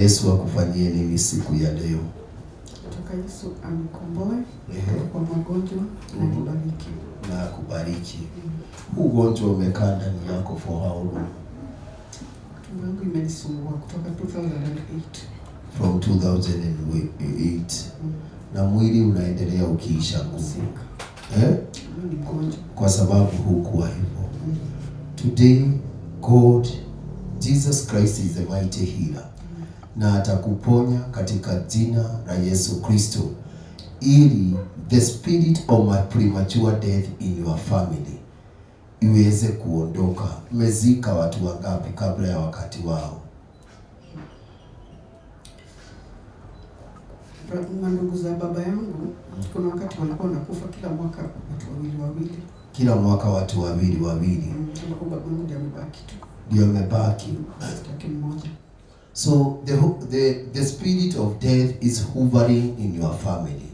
Yesu akufanyie nini siku ya leo? Nataka Yesu anikomboe kwa magonjwa na nibariki. Na kubariki. Huu ugonjwa umekaa ndani yako for how long? Tumbo yangu imenisumbua kutoka 2008. From 2008. Na mwili unaendelea ukiisha nguvu. Ni mgonjwa. Kwa sababu hukuwa hivyo. Today, God, Jesus Christ is the mighty healer. Na atakuponya katika jina la Yesu Kristo, ili the spirit of my premature death in your family iweze kuondoka. Umezika watu wangapi kabla ya wakati wao? Ndugu za baba yangu kuna wakati walikuwa wanakufa kila mwaka watu wawili. Kila mwaka watu wawili. Baba yangu ndiye amebaki tu. Ndio amebaki. Mmoja. So the spirit of death is hovering in your family,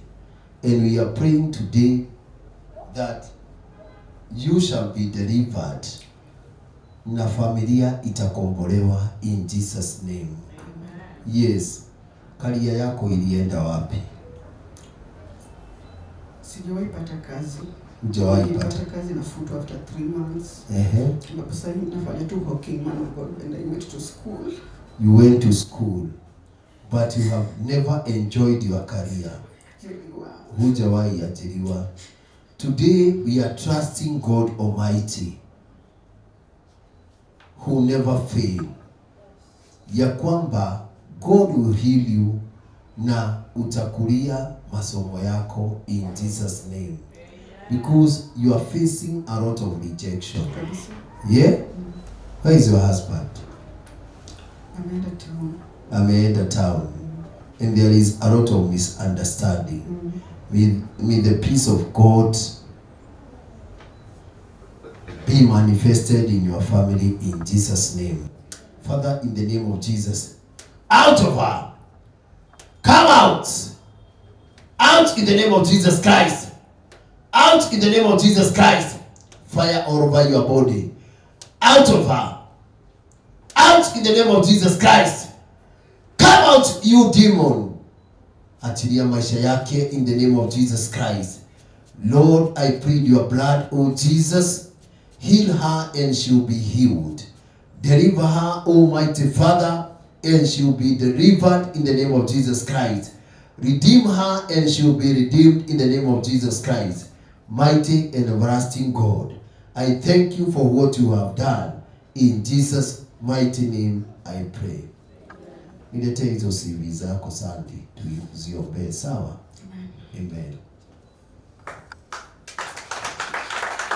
and we are praying today that you shall be delivered, na familia itakombolewa in Jesus name. Yes. Karia yako ilienda wapi? Sijawahi pata kazi. Hujawahi pata kazi na food after 3 months. Na sasa hivi nafanya tu hawking man and I went to school. You went to school, but you have never enjoyed your career. Hujawahi ajiriwa. Today we are trusting God Almighty, who never fail, ya kwamba God will heal you na utakulia masomo yako in Jesus name, because you are facing a lot of rejection. Yeah? Where is your husband? Ameenda town. And there is a lot of misunderstanding. May the peace of God be manifested in your family in Jesus name. Father, in the name of Jesus, out of her, come out in the name of Jesus Christ, out in the name of Jesus Christ. Fire all over your body, out of her, out in the name of Jesus Christ. Come out, you demon. Achilia maisha yake in the name of Jesus Christ. Lord, I plead your blood, oh Jesus. Heal her and she'll be healed. Deliver her, Almighty Father, and she'll be delivered in the name of Jesus Christ. Redeem her and she'll be redeemed in the name of Jesus Christ. Mighty and everlasting God, I thank you for what you have done. In Jesus' mighty name I pray. Niletee hizo CV zako Sandy, tuziombe, sawa? Amen.